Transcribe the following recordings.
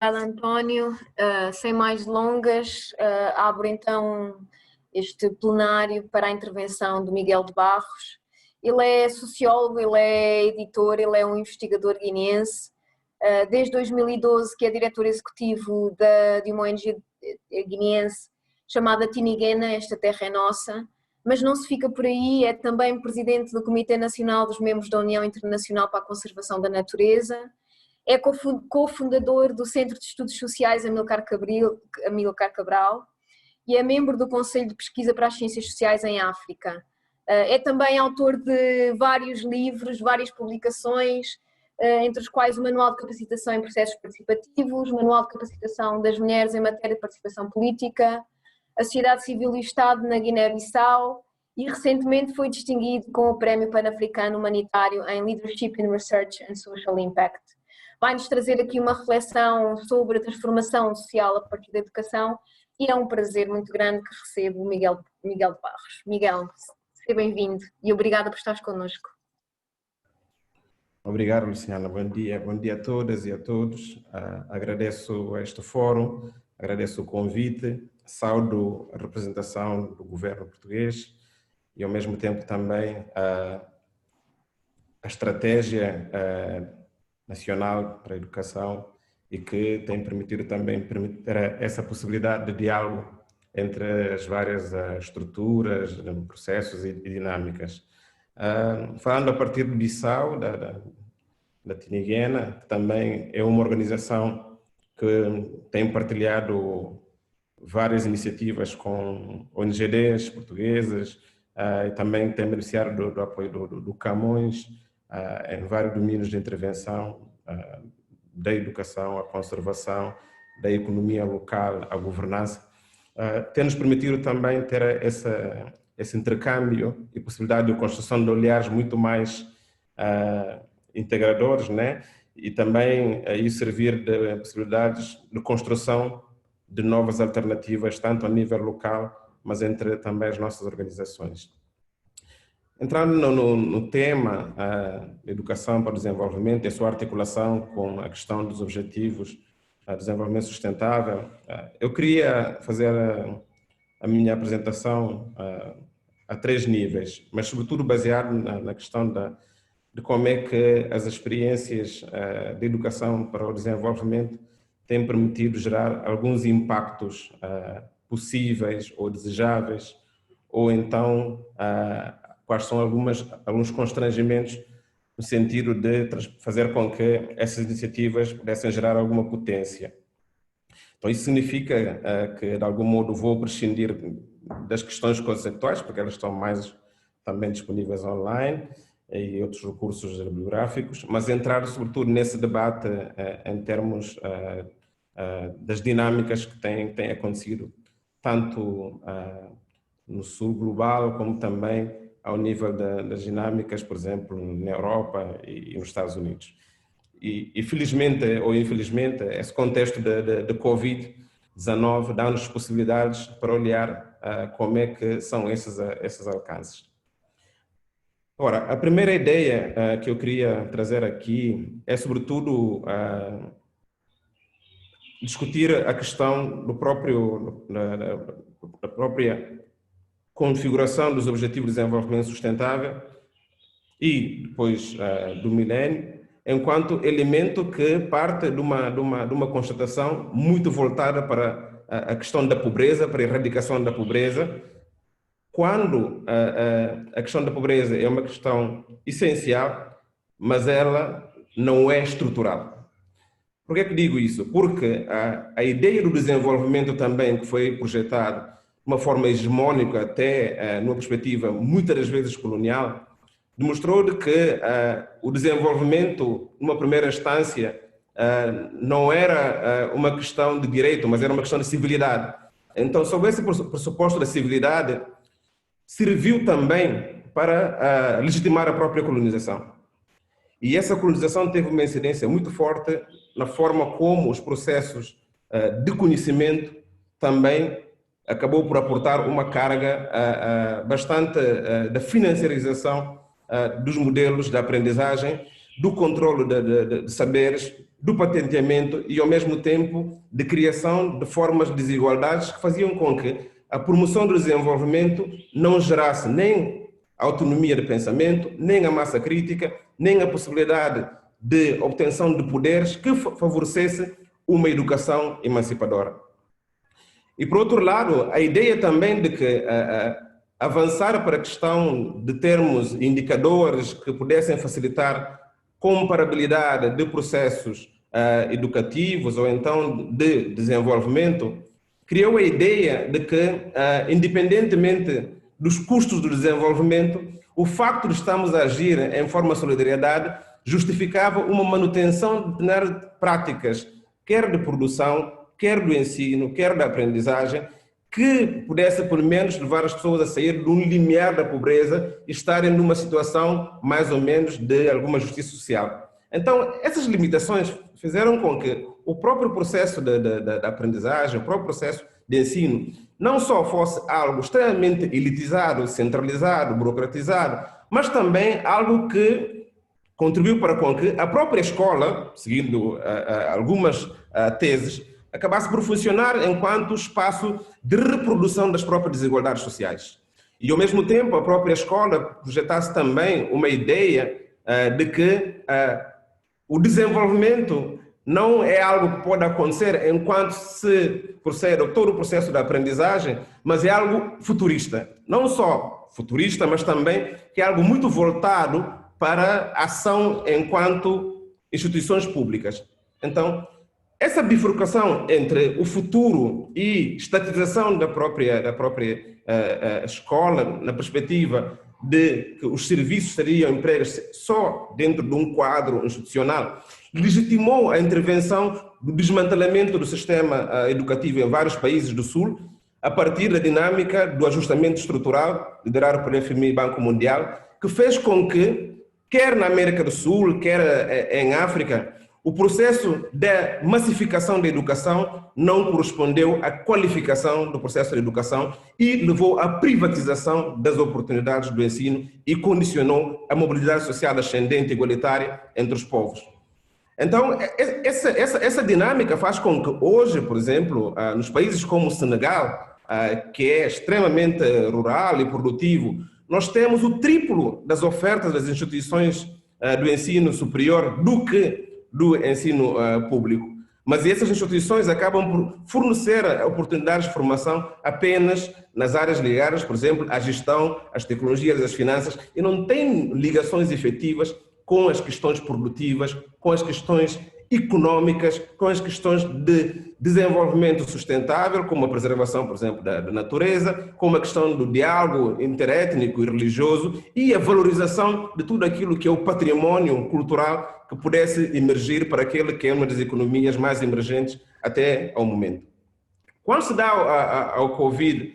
Obrigada, António. Sem mais delongas, abro então este plenário para a intervenção do Miguel de Barros. Ele é sociólogo, ele é editor, ele é um investigador guineense. Desde 2012 que é diretor executivo de uma ONG guineense chamada Tiniguena, Esta Terra é Nossa. Mas não se fica por aí, é também presidente do Comitê Nacional dos Membros da União Internacional para a Conservação da Natureza. É cofundador do Centro de Estudos Sociais Amilcar Cabral e é membro do Conselho de Pesquisa para as Ciências Sociais em África. É também autor de vários livros, várias publicações, entre os quais o Manual de Capacitação em Processos Participativos, o Manual de Capacitação das Mulheres em Matéria de Participação Política, a Sociedade Civil e o Estado na Guiné-Bissau e recentemente foi distinguido com o Prémio Pan-Africano Humanitário em Leadership in Research and Social Impact. Vai-nos trazer aqui uma reflexão sobre a transformação social a partir da educação e é um prazer muito grande que recebo o Miguel de Barros. Miguel, seja bem-vindo e obrigada por estares connosco. Obrigado, Luciana. Bom dia a todas e a todos. Agradeço este fórum, agradeço o convite, saúdo a representação do governo português e ao mesmo tempo também a estratégia nacional para a educação e que tem permitido também essa possibilidade de diálogo entre as várias estruturas, processos e dinâmicas. Falando a partir do Bissau, da Tiniguena, que também é uma organização que tem partilhado várias iniciativas com ONGs portuguesas e também tem beneficiado do apoio do Camões em vários domínios de intervenção, da educação, à conservação, da economia local, à governança, tem-nos permitido também ter esse intercâmbio e possibilidade de construção de olhares muito mais integradores, né? E também aí servir de possibilidades de construção de novas alternativas, tanto a nível local, mas entre também as nossas organizações. Entrando no tema educação para o desenvolvimento e a sua articulação com a questão dos objetivos de desenvolvimento sustentável, eu queria fazer a minha apresentação a 3 níveis, mas sobretudo baseado na questão de como é que as experiências de educação para o desenvolvimento têm permitido gerar alguns impactos possíveis ou desejáveis, ou então quais são alguns constrangimentos no sentido de fazer com que essas iniciativas pudessem gerar alguma potência. Então isso significa que de algum modo vou prescindir das questões conceituais, porque elas estão mais também disponíveis online e outros recursos bibliográficos, mas entrar sobretudo nesse debate em termos das dinâmicas que têm acontecido tanto no sul global como também ao nível das dinâmicas, por exemplo, na Europa e nos Estados Unidos. E felizmente ou infelizmente, esse contexto de Covid-19 dá-nos possibilidades para olhar como é que são esses alcances. Ora, a primeira ideia que eu queria trazer aqui é, sobretudo, discutir a questão da própria configuração dos Objetivos de Desenvolvimento Sustentável e depois do milénio, enquanto elemento que parte de uma constatação muito voltada para a questão da pobreza, para a erradicação da pobreza, quando a questão da pobreza é uma questão essencial, mas ela não é estrutural. Por que digo isso? Porque a ideia do desenvolvimento também que foi projetado de uma forma hegemônica, até numa perspectiva muitas das vezes colonial, demonstrou de que o desenvolvimento, numa primeira instância, não era uma questão de direito, mas era uma questão de civilidade. Então, sob esse pressuposto da civilidade, serviu também para legitimar a própria colonização. E essa colonização teve uma incidência muito forte na forma como os processos de conhecimento também acabou por aportar uma carga bastante da financiarização dos modelos de aprendizagem, do controle de saberes do patenteamento e, ao mesmo tempo, de criação de formas de desigualdades que faziam com que a promoção do desenvolvimento não gerasse nem autonomia de pensamento, nem a massa crítica, nem a possibilidade de obtenção de poderes que favorecesse uma educação emancipadora. E, por outro lado, a ideia também de que avançar para a questão de termos indicadores que pudessem facilitar comparabilidade de processos educativos ou então de desenvolvimento, criou a ideia de que, independentemente dos custos do desenvolvimento, o facto de estarmos a agir em forma de solidariedade justificava uma manutenção de práticas, quer de produção, quer do ensino, quer da aprendizagem, que pudesse, pelo menos, levar as pessoas a sair de um limiar da pobreza e estarem numa situação, mais ou menos, de alguma justiça social. Então, essas limitações fizeram com que o próprio processo da aprendizagem, o próprio processo de ensino, não só fosse algo extremamente elitizado, centralizado, burocratizado, mas também algo que contribuiu para com que a própria escola, seguindo algumas teses, acabasse por funcionar enquanto espaço de reprodução das próprias desigualdades sociais. E, ao mesmo tempo, a própria escola projetasse também uma ideia de que o desenvolvimento não é algo que pode acontecer enquanto se procede todo o processo da aprendizagem, mas é algo futurista. Não só futurista, mas também que é algo muito voltado para a ação enquanto instituições públicas. Então, essa bifurcação entre o futuro e estatização da própria escola, na perspectiva de que os serviços seriam empregues só dentro de um quadro institucional, legitimou a intervenção do desmantelamento do sistema educativo em vários países do Sul, a partir da dinâmica do ajustamento estrutural, liderado pelo FMI e Banco Mundial, que fez com que, quer na América do Sul, quer em África, o processo da massificação da educação não correspondeu à qualificação do processo de educação e levou à privatização das oportunidades do ensino e condicionou a mobilidade social ascendente e igualitária entre os povos. Então, essa dinâmica faz com que hoje, por exemplo, nos países como o Senegal, que é extremamente rural e produtivo, nós temos o triplo das ofertas das instituições do ensino superior do que do ensino público. Mas essas instituições acabam por fornecer oportunidades de formação apenas nas áreas ligadas, por exemplo, à gestão, às tecnologias, às finanças, e não têm ligações efetivas com as questões produtivas, com as questões econômicas, com as questões de desenvolvimento sustentável, como a preservação, por exemplo, da natureza, como a questão do diálogo interétnico e religioso e a valorização de tudo aquilo que é o patrimônio cultural que pudesse emergir para aquele que é uma das economias mais emergentes até ao momento. Quando se dá ao Covid,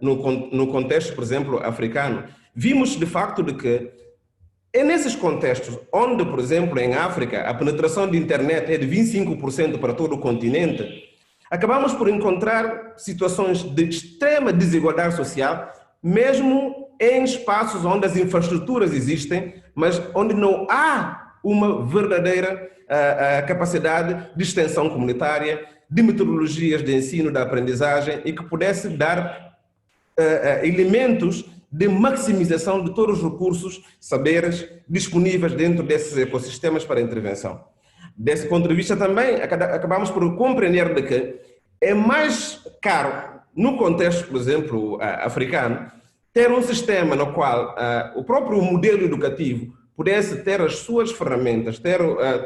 no contexto, por exemplo, africano, vimos de facto de que é nesses contextos onde, por exemplo, em África, a penetração de internet é de 25% para todo o continente, acabamos por encontrar situações de extrema desigualdade social, mesmo em espaços onde as infraestruturas existem, mas onde não há uma verdadeira capacidade de extensão comunitária, de metodologias de ensino, da aprendizagem e que pudesse dar elementos de maximização de todos os recursos, saberes disponíveis dentro desses ecossistemas para intervenção. Desse ponto de vista também, acabamos por compreender de que é mais caro, no contexto, por exemplo, africano, ter um sistema no qual o próprio modelo educativo pudesse ter as suas ferramentas, ter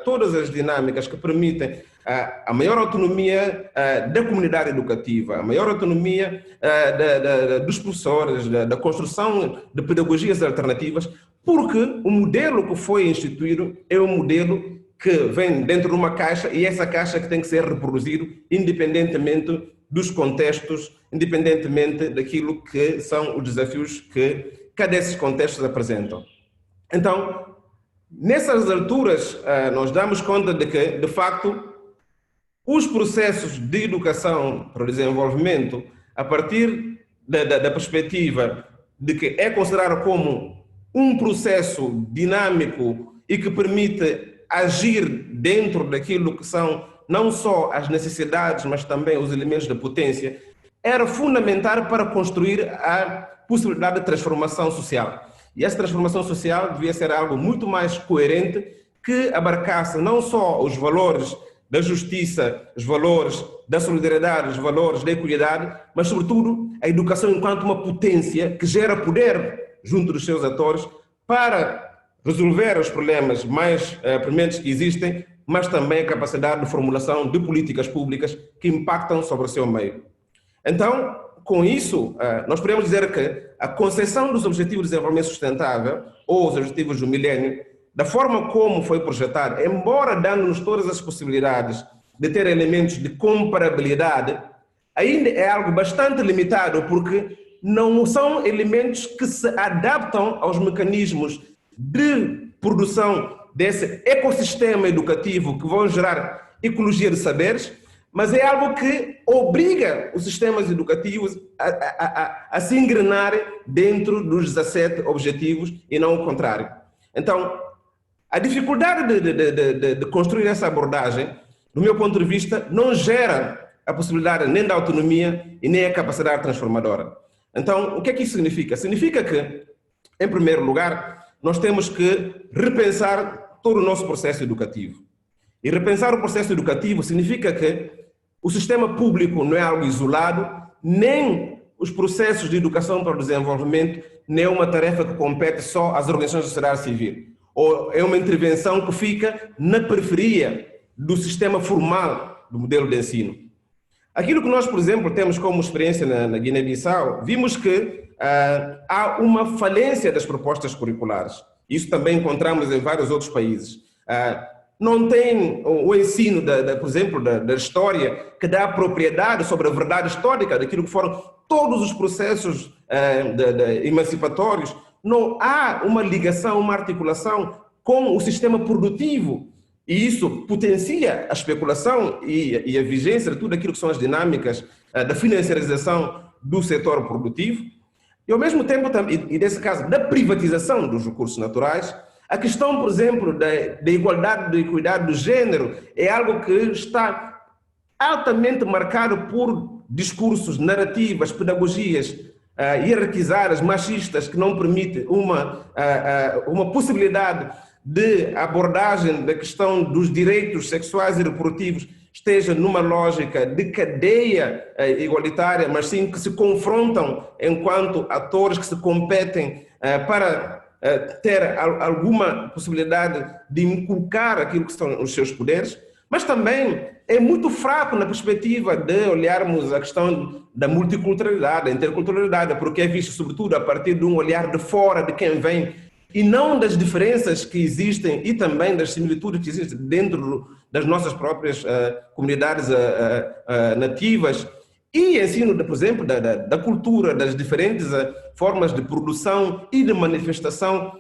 todas as dinâmicas que permitem a maior autonomia da comunidade educativa, a maior autonomia dos professores, da construção de pedagogias alternativas, porque o modelo que foi instituído é um modelo que vem dentro de uma caixa e essa caixa que tem que ser reproduzido independentemente dos contextos, independentemente daquilo que são os desafios que cada desses contextos apresentam. Então, nessas alturas, nós damos conta de que, de facto, os processos de educação para o desenvolvimento, a partir da perspectiva de que é considerado como um processo dinâmico e que permite agir dentro daquilo que são não só as necessidades, mas também os elementos da potência, era fundamental para construir a possibilidade de transformação social. E essa transformação social devia ser algo muito mais coerente, que abarcasse não só os valores da justiça, os valores da solidariedade, os valores da equidade, mas sobretudo a educação enquanto uma potência que gera poder junto dos seus atores para resolver os problemas mais prementes que existem, mas também a capacidade de formulação de políticas públicas que impactam sobre o seu meio. Então, com isso, nós podemos dizer que a concepção dos Objetivos de Desenvolvimento Sustentável, ou os Objetivos do Milênio, da forma como foi projetado, embora dando-nos todas as possibilidades de ter elementos de comparabilidade, ainda é algo bastante limitado, porque não são elementos que se adaptam aos mecanismos de produção desse ecossistema educativo que vão gerar ecologia de saberes, mas é algo que obriga os sistemas educativos a se engrenarem dentro dos 17 objetivos e não o contrário. Então, a dificuldade de construir essa abordagem, do meu ponto de vista, não gera a possibilidade nem da autonomia e nem a capacidade transformadora. Então, o que é que isso significa? Significa que, em primeiro lugar, nós temos que repensar todo o nosso processo educativo. E repensar o processo educativo significa que o sistema público não é algo isolado, nem os processos de educação para o desenvolvimento nem é uma tarefa que compete só às organizações da sociedade civil. Ou é uma intervenção que fica na periferia do sistema formal do modelo de ensino. Aquilo que nós, por exemplo, temos como experiência na Guiné-Bissau, vimos que há uma falência das propostas curriculares. Isso também encontramos em vários outros países. Não tem o ensino, por exemplo, da história, que dá propriedade sobre a verdade histórica daquilo que foram todos os processos emancipatórios. Não há uma ligação, uma articulação com o sistema produtivo. E isso potencia a especulação e a vigência de tudo aquilo que são as dinâmicas da financiarização do setor produtivo. E, ao mesmo tempo, e nesse caso, da privatização dos recursos naturais. A questão, por exemplo, da igualdade, da equidade do género é algo que está altamente marcado por discursos, narrativas, pedagogias hierarquizadas, machistas, que não permitem uma possibilidade de abordagem da questão dos direitos sexuais e reprodutivos esteja numa lógica de cadeia igualitária, mas sim que se confrontam enquanto atores que se competem para ter alguma possibilidade de inculcar aquilo que são os seus poderes, mas também é muito fraco na perspectiva de olharmos a questão da multiculturalidade, da interculturalidade, porque é visto sobretudo a partir de um olhar de fora, de quem vem, e não das diferenças que existem e também das similitudes que existem dentro das nossas próprias comunidades nativas. E ensino, por exemplo, da cultura, das diferentes formas de produção e de manifestação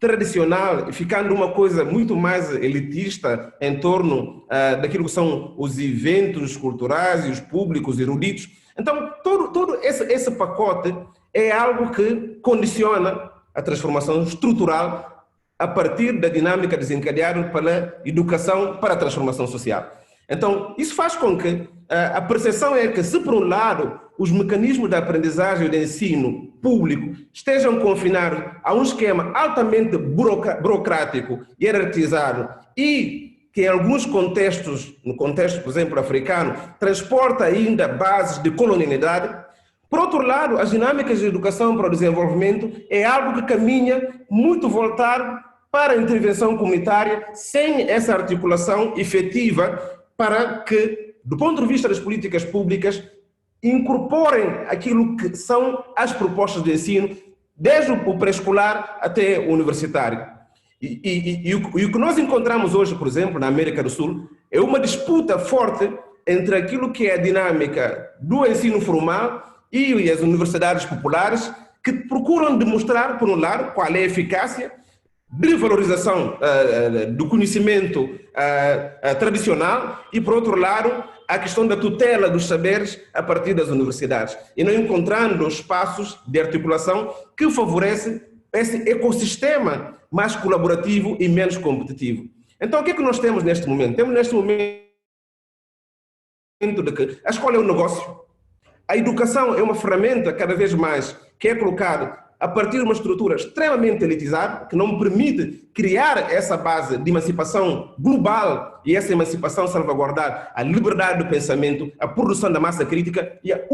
tradicional, ficando uma coisa muito mais elitista em torno daquilo que são os eventos culturais e os públicos eruditos. Então, todo esse pacote é algo que condiciona a transformação estrutural a partir da dinâmica desencadeada pela educação para a transformação social. Então, isso faz com que a percepção é que, se por um lado os mecanismos de aprendizagem e de ensino público estejam confinados a um esquema altamente burocrático, hierarquizado e que em alguns contextos, no contexto, por exemplo, africano, transporta ainda bases de colonialidade, por outro lado, as dinâmicas de educação para o desenvolvimento é algo que caminha muito voltado para a intervenção comunitária, sem essa articulação efetiva para que, do ponto de vista das políticas públicas, incorporem aquilo que são as propostas de ensino, desde o pré-escolar até o universitário. E o que nós encontramos hoje, por exemplo, na América do Sul, é uma disputa forte entre aquilo que é a dinâmica do ensino formal e as universidades populares, que procuram demonstrar, por um lado, qual é a eficácia de valorização do conhecimento tradicional e, por outro lado, a questão da tutela dos saberes a partir das universidades, e não encontrando espaços de articulação que favorecem esse ecossistema mais colaborativo e menos competitivo. Então, o que é que nós temos neste momento? Temos neste momento de que a escola é um negócio, a educação é uma ferramenta cada vez mais que é colocada a partir de uma estrutura extremamente elitizada, que não permite criar essa base de emancipação global e essa emancipação salvaguardar a liberdade do pensamento, a produção da massa crítica e a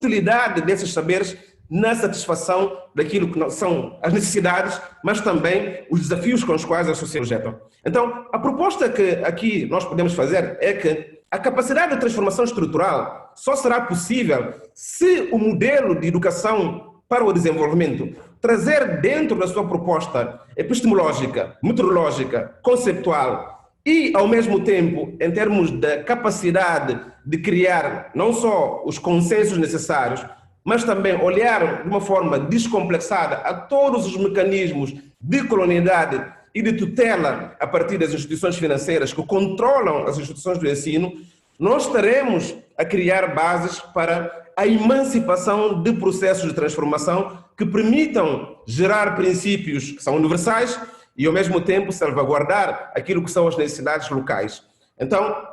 utilidade desses saberes na satisfação daquilo que são as necessidades, mas também os desafios com os quais a sociedade projetam. Então, a proposta que aqui nós podemos fazer é que a capacidade de transformação estrutural só será possível se o modelo de educação para o desenvolvimento trazer dentro da sua proposta epistemológica, metodológica, conceptual e, ao mesmo tempo, em termos da capacidade de criar não só os consensos necessários, mas também olhar de uma forma descomplexada a todos os mecanismos de colonialidade e de tutela a partir das instituições financeiras que controlam as instituições do ensino, nós estaremos a criar bases para a emancipação de processos de transformação que permitam gerar princípios que são universais e, ao mesmo tempo, salvaguardar aquilo que são as necessidades locais. Então,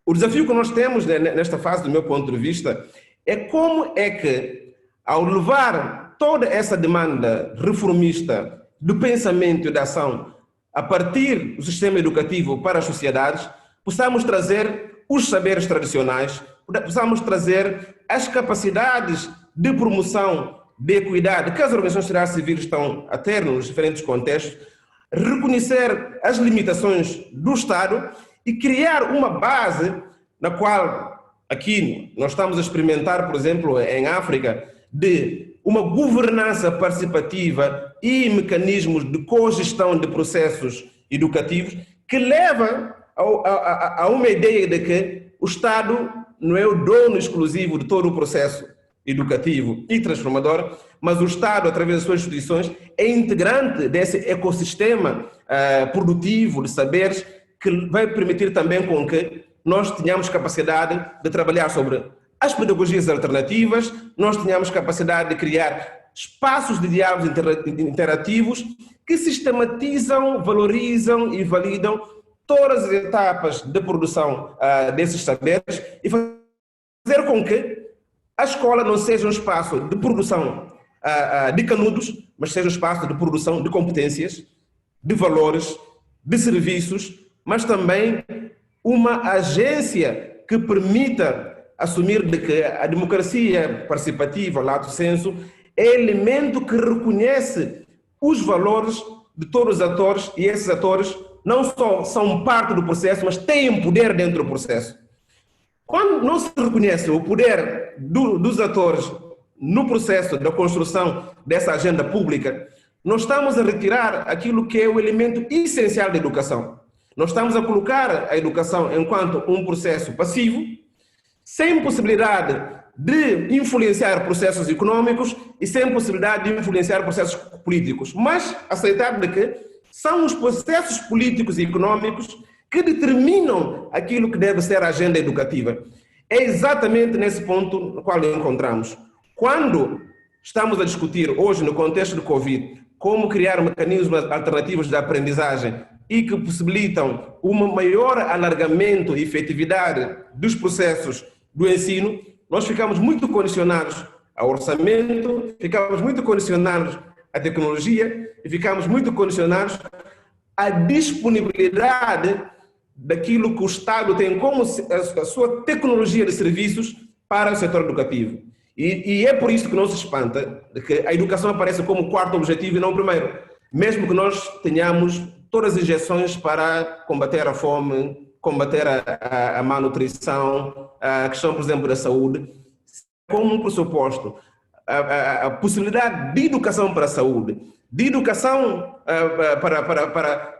o desafio que nós temos nesta fase, do meu ponto de vista, é como é que, ao levar toda essa demanda reformista do pensamento e da ação a partir do sistema educativo para as sociedades, possamos trazer os saberes tradicionais, possamos trazer as capacidades de promoção de equidade que as organizações sociais civis estão a ter nos diferentes contextos, reconhecer as limitações do Estado e criar uma base na qual, aqui nós estamos a experimentar, por exemplo, em África, de uma governança participativa e mecanismos de cogestão de processos educativos que leva a uma ideia de que o Estado não é o dono exclusivo de todo o processo educativo e transformador, mas o Estado, através das suas instituições, é integrante desse ecossistema produtivo de saberes que vai permitir também com que nós tenhamos capacidade de trabalhar sobre as pedagogias alternativas, nós tenhamos capacidade de criar espaços de diálogos interativos que sistematizam, valorizam e validam todas as etapas de produção desses saberes e fazer com que a escola não seja um espaço de produção de canudos, mas seja um espaço de produção de competências, de valores, de serviços, mas também uma agência que permita assumir de que a democracia participativa, lato sensu, é elemento que reconhece os valores de todos os atores e esses atores não só são parte do processo, mas têm poder dentro do processo. Quando não se reconhece o poder dos atores no processo da construção dessa agenda pública, nós estamos a retirar aquilo que é o elemento essencial da educação. Nós estamos a colocar a educação enquanto um processo passivo, sem possibilidade de influenciar processos econômicos e sem possibilidade de influenciar processos políticos, mas aceitar de que são os processos políticos e econômicos que determinam aquilo que deve ser a agenda educativa. É exatamente nesse ponto no qual encontramos. Quando estamos a discutir hoje, no contexto do Covid, como criar mecanismos alternativos de aprendizagem e que possibilitam um maior alargamento e efetividade dos processos do ensino, nós ficamos muito condicionados ao orçamento, ficamos muito condicionados à tecnologia e ficamos muito condicionados à disponibilidade daquilo que o Estado tem como a sua tecnologia de serviços para o setor educativo. E é por isso que não se espanta que a educação aparece como quarto objetivo e não primeiro, mesmo que nós tenhamos todas as injeções para combater a fome, combater a má nutrição, a questão, por exemplo, da saúde, como um pressuposto, a possibilidade de educação para a saúde, de educação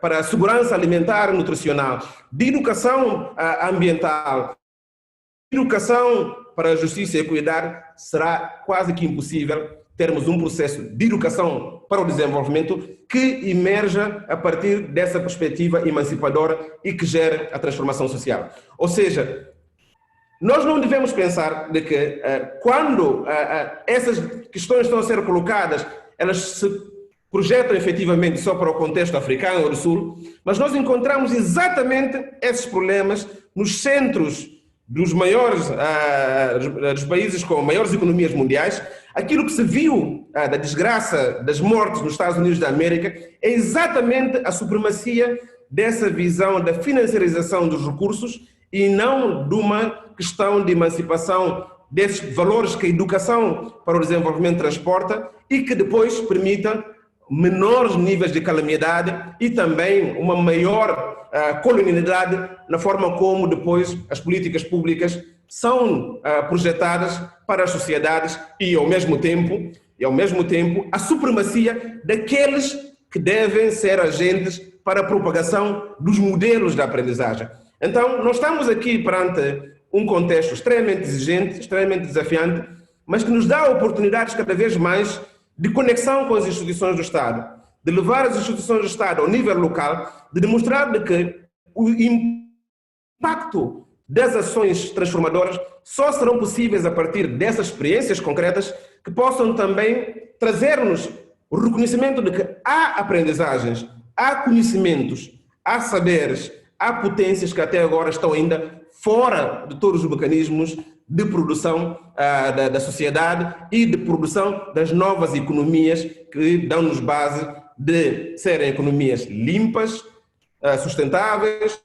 para a segurança alimentar e nutricional, de educação ambiental, de educação para a justiça e equidade, será quase que impossível termos um processo de educação para o desenvolvimento que emerja a partir dessa perspectiva emancipadora e que gere a transformação social. Ou seja, nós não devemos pensar de que quando essas questões estão a ser colocadas, elas se projetam efetivamente só para o contexto africano ou do Sul, mas nós encontramos exatamente esses problemas nos centros dos maiores, dos países com maiores economias mundiais. Aquilo que se viu da desgraça das mortes nos Estados Unidos da América é exatamente a supremacia dessa visão da financiarização dos recursos e não de uma questão de emancipação desses valores que a educação para o desenvolvimento transporta e que depois permitam menores níveis de calamidade e também uma maior colonialidade na forma como depois as políticas públicas são projetadas para as sociedades e ao mesmo tempo a supremacia daqueles que devem ser agentes para a propagação dos modelos de aprendizagem. Então, nós estamos aqui perante um contexto extremamente exigente, extremamente desafiante, mas que nos dá oportunidades cada vez mais de conexão com as instituições do Estado, de levar as instituições do Estado ao nível local, de demonstrar que o impacto das ações transformadoras só serão possíveis a partir dessas experiências concretas que possam também trazer-nos o reconhecimento de que há aprendizagens, há conhecimentos, há saberes, há potências que até agora estão ainda fora de todos os mecanismos de produção da sociedade e de produção das novas economias que dão-nos base de serem economias limpas, sustentáveis,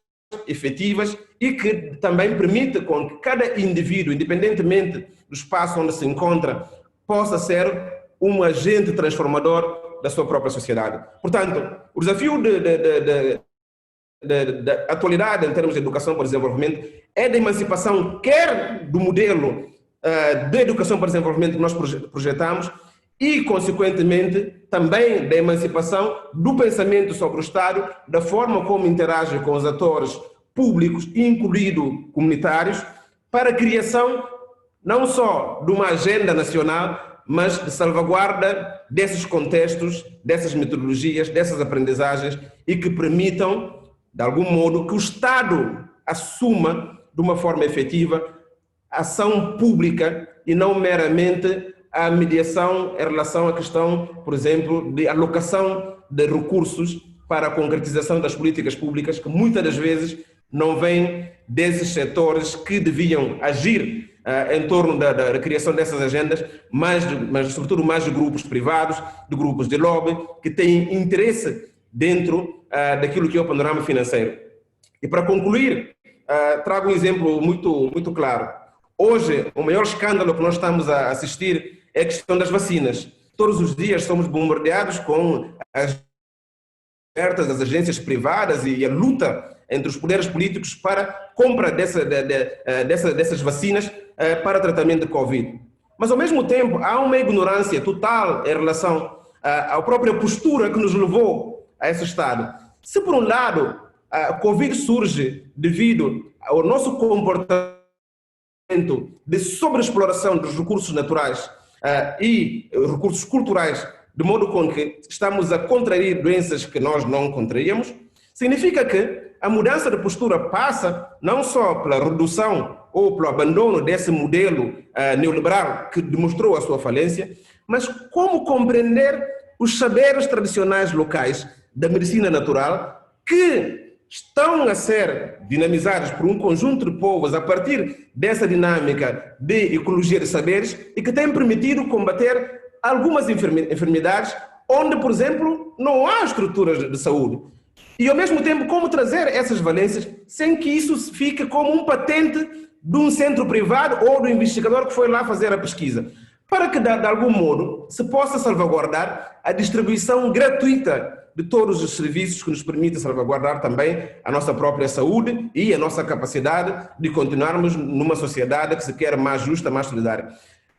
efetivas e que também permite com que cada indivíduo, independentemente do espaço onde se encontra, possa ser um agente transformador da sua própria sociedade. Portanto, o desafio da atualidade em termos de educação para o desenvolvimento é da emancipação, quer do modelo de educação para o desenvolvimento que nós projetamos e, consequentemente, também da emancipação do pensamento sobre o Estado, da forma como interage com os atores públicos, incluindo comunitários, para a criação não só de uma agenda nacional, mas de salvaguarda desses contextos, dessas metodologias, dessas aprendizagens e que permitam, de algum modo, que o Estado assuma de uma forma efetiva a ação pública e não meramente a mediação em relação à questão, por exemplo, de alocação de recursos para a concretização das políticas públicas, que muitas das vezes não vêm desses setores que deviam agir em torno da criação dessas agendas, mas sobretudo mais de grupos privados, de grupos de lobby, que têm interesse dentro daquilo que é o panorama financeiro. E para concluir, trago um exemplo muito claro. Hoje, o maior escândalo que nós estamos a assistir é a questão das vacinas. Todos os dias somos bombardeados com as ofertas das agências privadas e a luta entre os poderes políticos para a compra dessas vacinas para tratamento de Covid. Mas, ao mesmo tempo, há uma ignorância total em relação à própria postura que nos levou a esse estado. Se, por um lado, a Covid surge devido ao nosso comportamento de sobreexploração dos recursos naturais e recursos culturais, de modo com que estamos a contrair doenças que nós não contraíamos, significa que a mudança de postura passa não só pela redução ou pelo abandono desse modelo neoliberal que demonstrou a sua falência, mas como compreender os saberes tradicionais locais da medicina natural que estão a ser dinamizados por um conjunto de povos a partir dessa dinâmica de ecologia de saberes e que tem permitido combater algumas enfermidades onde, por exemplo, não há estruturas de saúde. E, ao mesmo tempo, como trazer essas valências sem que isso fique como um patente de um centro privado ou do investigador que foi lá fazer a pesquisa, para que, de algum modo, se possa salvaguardar a distribuição gratuita de todos os serviços que nos permitem salvaguardar também a nossa própria saúde e a nossa capacidade de continuarmos numa sociedade que se quer mais justa, mais solidária.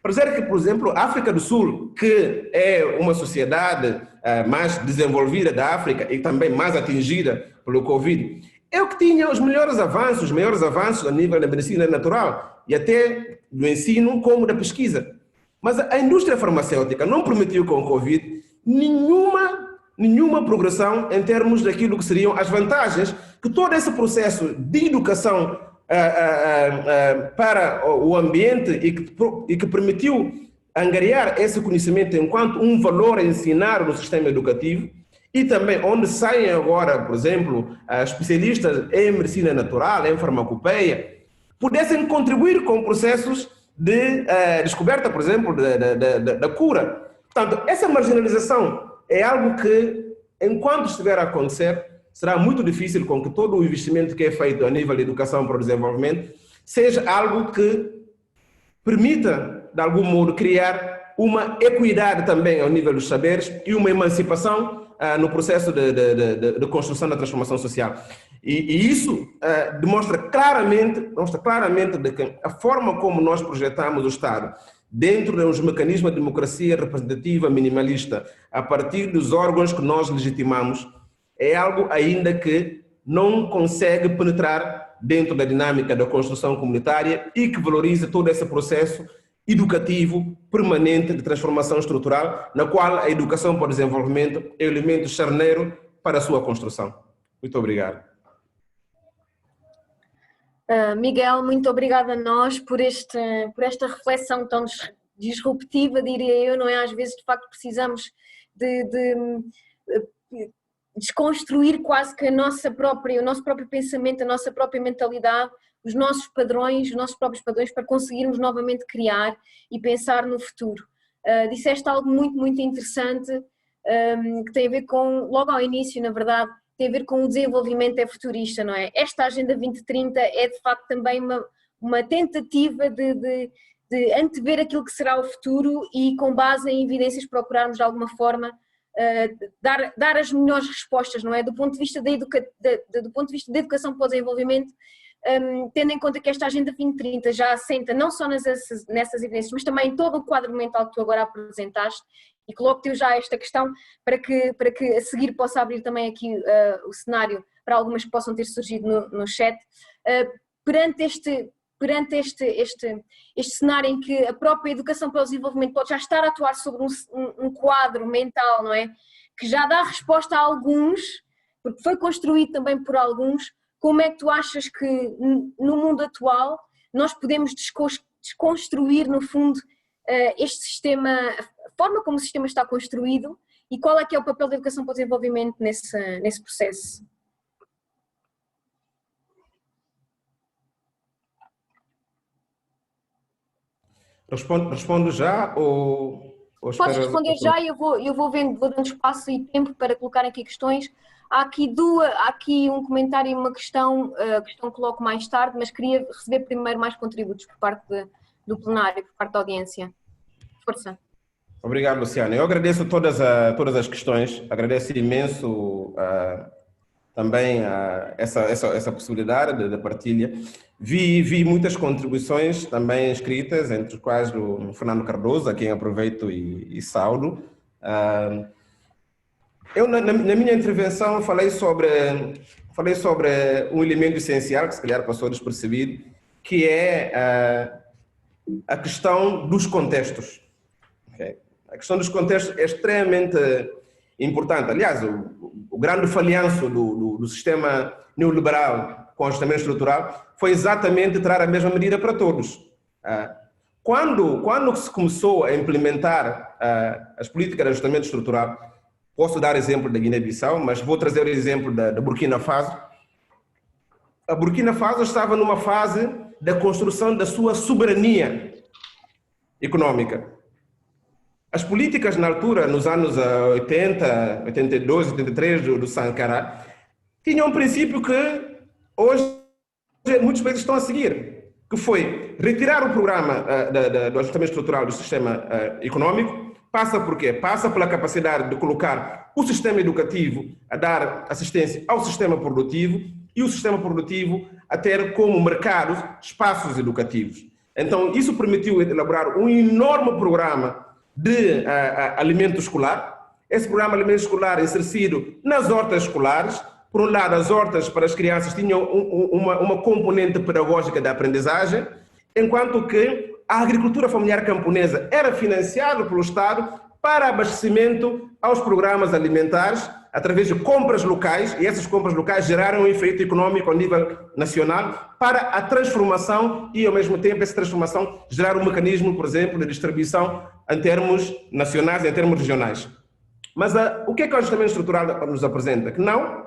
Para dizer que, por exemplo, a África do Sul, que é uma sociedade mais desenvolvida da África e também mais atingida pelo Covid, é o que tinha os maiores avanços a nível da medicina natural e até do ensino como da pesquisa. Mas a indústria farmacêutica não permitiu com o Covid nenhuma progressão em termos daquilo que seriam as vantagens que todo esse processo de educação para o ambiente e que permitiu angariar esse conhecimento enquanto um valor a ensinar no sistema educativo, e também onde saem agora, por exemplo, especialistas em medicina natural, em farmacopeia, pudessem contribuir com processos de descoberta, por exemplo, da cura. Portanto, essa marginalização é algo que, enquanto estiver a acontecer, será muito difícil com que todo o investimento que é feito a nível de educação para o desenvolvimento seja algo que permita, de algum modo, criar uma equidade também ao nível dos saberes e uma emancipação no processo de construção da transformação social. E isso demonstra claramente de que a forma como nós projetamos o Estado dentro dos mecanismos de democracia representativa minimalista, a partir dos órgãos que nós legitimamos, é algo ainda que não consegue penetrar dentro da dinâmica da construção comunitária e que valoriza todo esse processo educativo permanente de transformação estrutural, na qual a educação para o desenvolvimento é o elemento charneiro para a sua construção. Muito obrigado. Miguel, muito obrigada a nós por esta reflexão tão disruptiva, diria eu, não é? Às vezes, de facto, precisamos de desconstruir quase que o nosso próprio pensamento, a nossa própria mentalidade, os nossos padrões, os nossos próprios padrões, para conseguirmos novamente criar e pensar no futuro. Disseste algo muito, muito interessante, que tem a ver com, logo ao início, na verdade, tem a ver com o desenvolvimento futurista, não é? Esta Agenda 2030 é, de facto, também uma tentativa de antever aquilo que será o futuro e, com base em evidências, procurarmos, de alguma forma, dar as melhores respostas, não é? Do ponto de vista da educação para o desenvolvimento, tendo em conta que esta Agenda 2030 já assenta não só nessas evidências, mas também em todo o quadro mental que tu agora apresentaste, e coloco-te já esta questão para que a seguir possa abrir também aqui o cenário para algumas que possam ter surgido no chat. Perante este cenário em que a própria educação para o desenvolvimento pode já estar a atuar sobre um quadro mental, não é? Que já dá resposta a alguns, porque foi construído também por alguns. Como é que tu achas que no mundo atual nós podemos desconstruir, no fundo, este sistema, a forma como o sistema está construído, e qual é que é o papel da educação para o desenvolvimento nesse processo? Respondo já ou Podes responder já e eu vou dando espaço e tempo para colocar aqui questões. Há aqui um comentário e uma questão que coloco mais tarde, mas queria receber primeiro mais contributos por parte do plenário, por parte da audiência. Força. Obrigado, Luciana. Eu agradeço todas as questões, agradeço imenso também essa possibilidade de partilha. Vi muitas contribuições também escritas, entre as quais do Fernando Cardoso, a quem aproveito e saudo. Eu, na minha intervenção, falei sobre um elemento essencial, que se calhar passou despercebido, que é a questão dos contextos. Okay? A questão dos contextos é extremamente importante. Aliás, o grande falhanço do sistema neoliberal com o ajustamento estrutural foi exatamente tirar a mesma medida para todos. Quando se começou a implementar as políticas de ajustamento estrutural, posso dar exemplo da Guiné-Bissau, mas vou trazer o exemplo da Burkina Faso. A Burkina Faso estava numa fase da construção da sua soberania econômica. As políticas na altura, nos anos 80, 82, 83 do Sankara, tinham um princípio que hoje muitos países estão a seguir, que foi retirar o programa do ajustamento estrutural do sistema econômico. Passa por quê? Passa pela capacidade de colocar o sistema educativo a dar assistência ao sistema produtivo e o sistema produtivo a ter como mercados espaços educativos. Então, isso permitiu elaborar um enorme programa de alimento escolar. Esse programa de alimento escolar exercido nas hortas escolares. Por um lado, as hortas para as crianças tinham uma componente pedagógica da aprendizagem, enquanto que a agricultura familiar camponesa era financiada pelo Estado para abastecimento aos programas alimentares através de compras locais, e essas compras locais geraram um efeito econômico a nível nacional para a transformação e, ao mesmo tempo, essa transformação gerar um mecanismo, por exemplo, de distribuição em termos nacionais e em termos regionais. Mas o que é que o ajustamento estrutural nos apresenta? Que não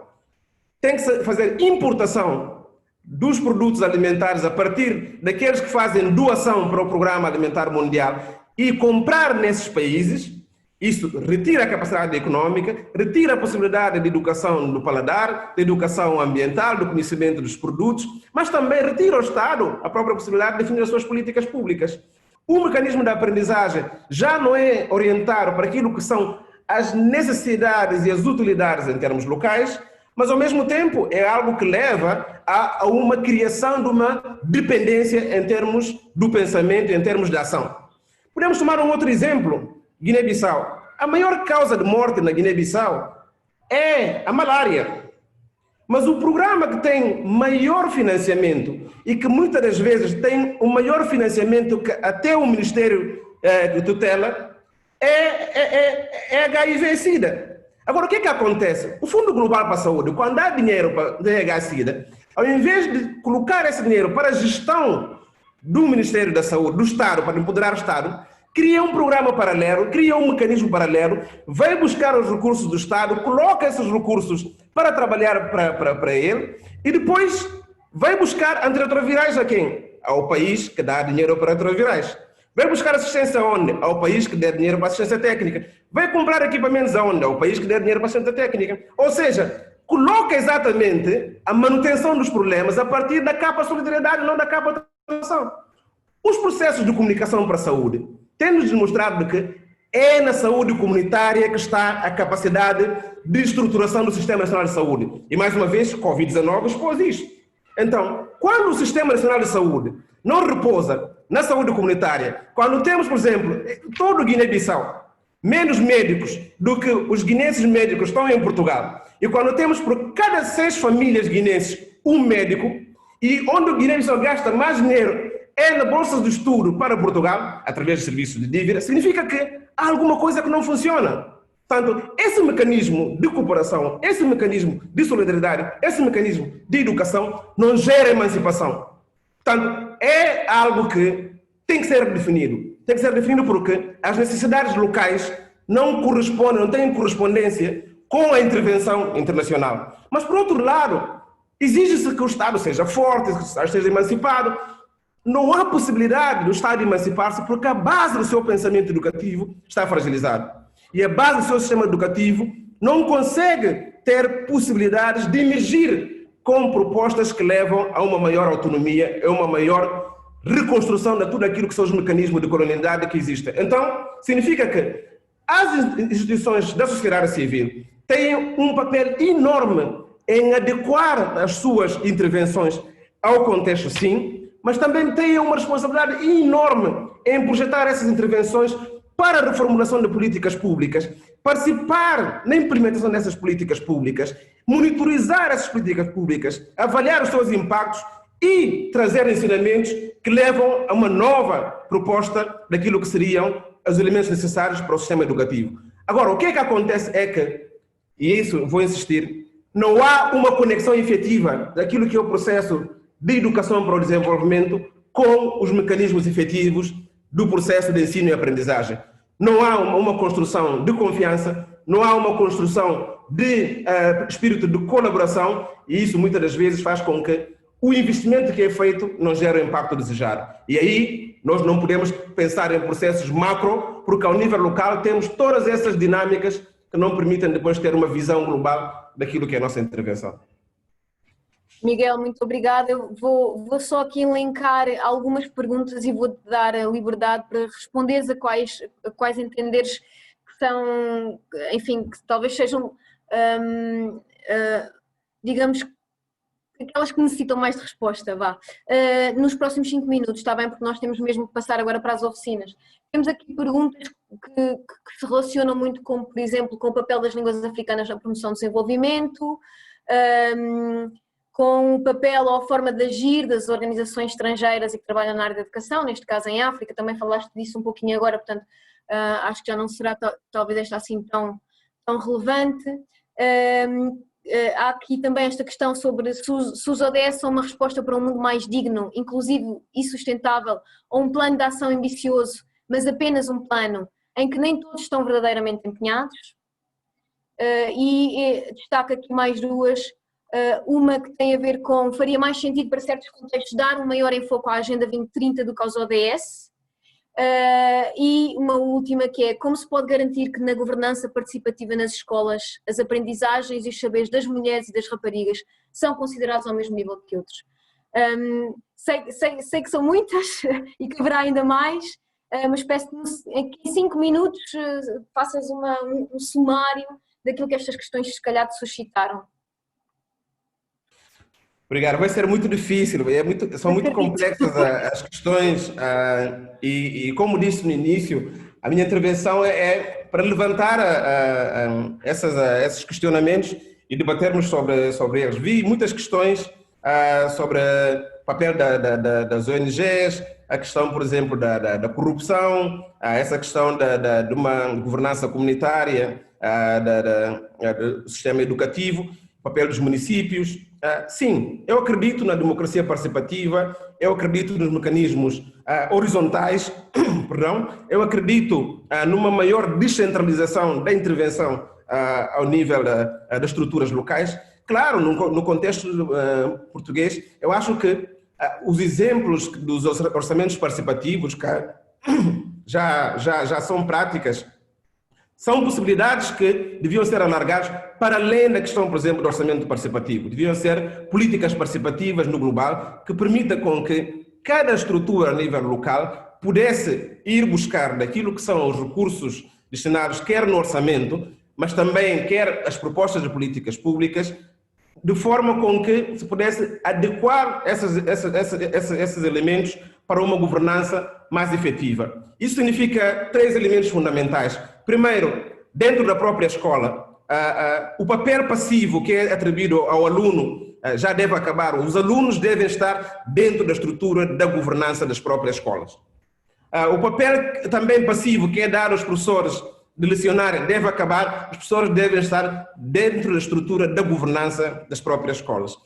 tem que fazer importação dos produtos alimentares a partir daqueles que fazem doação para o Programa Alimentar Mundial e comprar nesses países. Isso retira a capacidade econômica, retira a possibilidade de educação do paladar, de educação ambiental, do conhecimento dos produtos, mas também retira ao Estado a própria possibilidade de definir as suas políticas públicas. O mecanismo da aprendizagem já não é orientado para aquilo que são as necessidades e as utilidades em termos locais, mas ao mesmo tempo é algo que leva a uma criação de uma dependência em termos do pensamento, em termos de ação. Podemos tomar um outro exemplo, Guiné-Bissau. A maior causa de morte na Guiné-Bissau é a malária. Mas o programa que tem maior financiamento e que muitas das vezes tem o maior financiamento que até o Ministério de Tutela é HIV-Sida. Agora, o que é que acontece? O Fundo Global para a Saúde, quando dá dinheiro para HIV-Sida, ao invés de colocar esse dinheiro para a gestão do Ministério da Saúde, do Estado, para empoderar o Estado, cria um programa paralelo, cria um mecanismo paralelo, vai buscar os recursos do Estado, coloca esses recursos para trabalhar para ele e depois vai buscar antirretrovirais a quem? Ao país que dá dinheiro para antirretrovirais. Vai buscar assistência aonde? Ao país que der dinheiro para assistência técnica. Vai comprar equipamentos aonde? Ao país que der dinheiro para assistência técnica. Ou seja, coloca exatamente a manutenção dos problemas a partir da capa solidariedade, não da capa atenção. Os processos de comunicação para a saúde têm-nos demonstrado que é na saúde comunitária que está a capacidade de estruturação do Sistema Nacional de Saúde. E mais uma vez, Covid-19 expôs isto. Então, quando o Sistema Nacional de Saúde não repousa na saúde comunitária, quando temos, por exemplo, todo o Guiné-Bissau, menos médicos do que os guinenses médicos estão em Portugal, e quando temos por cada 6 famílias guinenses um médico, e onde o Guiné-Bissau gasta mais dinheiro é na bolsa de estudo para Portugal, através de serviços de dívida, significa que há alguma coisa que não funciona. Portanto, esse mecanismo de cooperação, esse mecanismo de solidariedade, esse mecanismo de educação não gera emancipação. Portanto, é algo que tem que ser definido. Tem que ser definido porque as necessidades locais não correspondem, não têm correspondência com a intervenção internacional. Mas, por outro lado, exige-se que o Estado seja forte, que o Estado seja emancipado. Não há possibilidade do Estado emancipar-se porque a base do seu pensamento educativo está fragilizada. E a base do seu sistema educativo não consegue ter possibilidades de emergir com propostas que levam a uma maior autonomia, a uma maior reconstrução de tudo aquilo que são os mecanismos de colonialidade que existem. Então, significa que as instituições da sociedade civil têm um papel enorme em adequar as suas intervenções ao contexto, sim, mas também têm uma responsabilidade enorme em projetar essas intervenções para a reformulação de políticas públicas, participar na implementação dessas políticas públicas, monitorizar essas políticas públicas, avaliar os seus impactos e trazer ensinamentos que levam a uma nova proposta daquilo que seriam os elementos necessários para o sistema educativo. Agora, o que é que acontece é que, e isso vou insistir, não há uma conexão efetiva daquilo que é o processo de educação para o desenvolvimento com os mecanismos efetivos do processo de ensino e aprendizagem. Não há uma construção de confiança, não há uma construção de espírito de colaboração e isso muitas das vezes faz com que o investimento que é feito não gere o impacto desejado. E aí nós não podemos pensar em processos macro, porque ao nível local temos todas essas dinâmicas que não permitem depois ter uma visão global daquilo que é a nossa intervenção. Miguel, muito obrigada. Eu vou só aqui elencar algumas perguntas e vou-te dar a liberdade para responderes a quais entenderes que são, enfim, que talvez sejam, digamos, aquelas que necessitam mais de resposta, vá. Nos próximos 5 minutos, está bem? Porque nós temos mesmo que passar agora para as oficinas. Temos aqui perguntas que se relacionam muito com, por exemplo, com o papel das línguas africanas na promoção do desenvolvimento, com o papel ou a forma de agir das organizações estrangeiras e que trabalham na área da educação, neste caso em África, também falaste disso um pouquinho agora, portanto, acho que já não será talvez esta assim tão relevante. Há aqui também esta questão sobre se os ODS são uma resposta para um mundo mais digno, inclusivo e sustentável, ou um plano de ação ambicioso mas apenas um plano em que nem todos estão verdadeiramente empenhados. E destaco aqui mais duas. Uma que tem a ver com, faria mais sentido para certos contextos dar um maior enfoque à Agenda 2030 do que aos ODS. E uma última que é como se pode garantir que na governança participativa nas escolas as aprendizagens e os saberes das mulheres e das raparigas são considerados ao mesmo nível que outros. Sei que são muitas e que haverá ainda mais, mas peço-te em 5 minutos faças um sumário daquilo que estas questões se calhar te suscitaram. Obrigado, vai ser muito difícil, são muito complexas as questões e como disse no início, a minha intervenção é para levantar esses questionamentos e debatermos sobre eles. Vi muitas questões sobre o papel das ONGs, a questão, por exemplo, da corrupção, essa questão de uma governança comunitária, do sistema educativo, o papel dos municípios. Sim, eu acredito na democracia participativa, eu acredito nos mecanismos horizontais, perdão, eu acredito numa maior descentralização da intervenção ao nível das estruturas locais. Claro, no contexto português, eu acho que os exemplos dos orçamentos participativos que já são práticas, são possibilidades que deviam ser alargadas para além da questão, por exemplo, do orçamento participativo. Deviam ser políticas participativas no global que permitam com que cada estrutura a nível local pudesse ir buscar daquilo que são os recursos destinados quer no orçamento, mas também quer as propostas de políticas públicas, de forma com que se pudesse adequar esses elementos para uma governança mais efetiva. Isso significa 3 elementos fundamentais. Primeiro, dentro da própria escola, o papel passivo que é atribuído ao aluno já deve acabar. Os alunos devem estar dentro da estrutura da governança das próprias escolas. O papel também passivo que é dado aos professores de lecionar deve acabar. Os professores devem estar dentro da estrutura da governança das próprias escolas.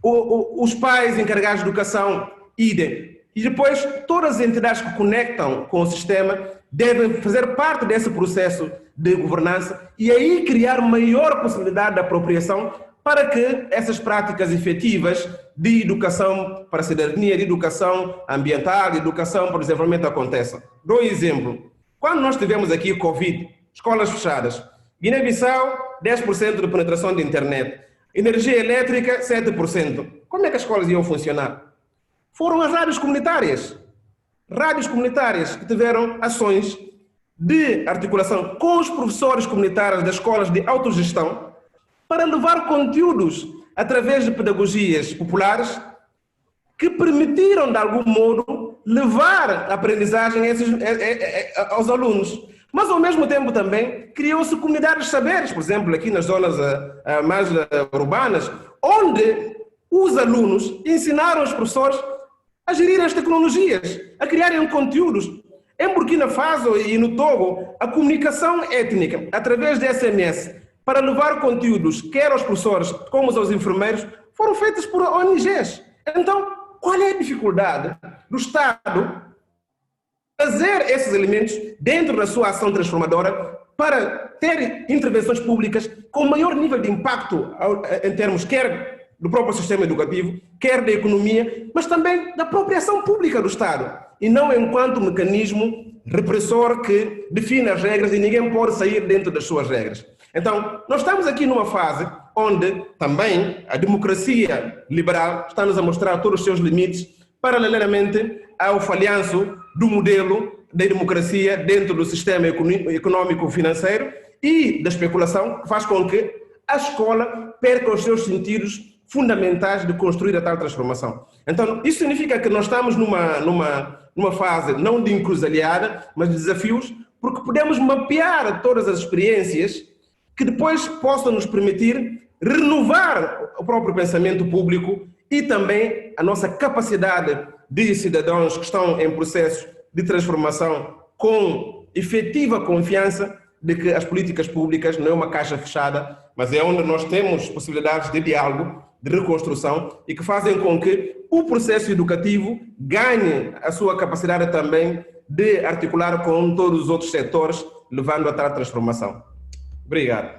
Os pais encarregados de educação, idem. E depois, todas as entidades que conectam com o sistema devem fazer parte desse processo de governança e aí criar maior possibilidade de apropriação para que essas práticas efetivas de educação para a cidadania, de educação ambiental, de educação para o desenvolvimento aconteçam. Dou um exemplo. Quando nós tivemos aqui Covid, escolas fechadas, Guiné-Bissau, 10% de penetração de internet, energia elétrica, 7%. Como é que as escolas iam funcionar? Foram as rádios comunitárias que tiveram ações de articulação com os professores comunitários das escolas de autogestão para levar conteúdos através de pedagogias populares que permitiram, de algum modo, levar a aprendizagem aos alunos. Mas, ao mesmo tempo, também criou-se comunidades de saberes, por exemplo, aqui nas zonas mais urbanas, onde os alunos ensinaram os professores a gerir as tecnologias, a criarem conteúdos. Em Burkina Faso e no Togo, a comunicação étnica, através de SMS, para levar conteúdos, quer aos professores como aos enfermeiros, foram feitas por ONGs. Então, qual é a dificuldade do Estado trazer esses elementos dentro da sua ação transformadora para ter intervenções públicas com maior nível de impacto em termos quer do próprio sistema educativo, quer da economia, mas também da própria ação pública do Estado, e não enquanto mecanismo repressor que define as regras e ninguém pode sair dentro das suas regras. Então, nós estamos aqui numa fase onde também a democracia liberal está-nos a mostrar todos os seus limites, paralelamente ao falhanço do modelo da democracia dentro do sistema econômico-financeiro e da especulação, que faz com que a escola perca os seus sentidos fundamentais de construir a tal transformação. Então, isso significa que nós estamos numa fase não de encruzilhada, mas de desafios, porque podemos mapear todas as experiências que depois possam nos permitir renovar o próprio pensamento público e também a nossa capacidade de cidadãos que estão em processo de transformação com efetiva confiança de que as políticas públicas não é uma caixa fechada, mas é onde nós temos possibilidades de diálogo, de reconstrução e que fazem com que o processo educativo ganhe a sua capacidade também de articular com todos os outros setores, levando a tal transformação. Obrigado.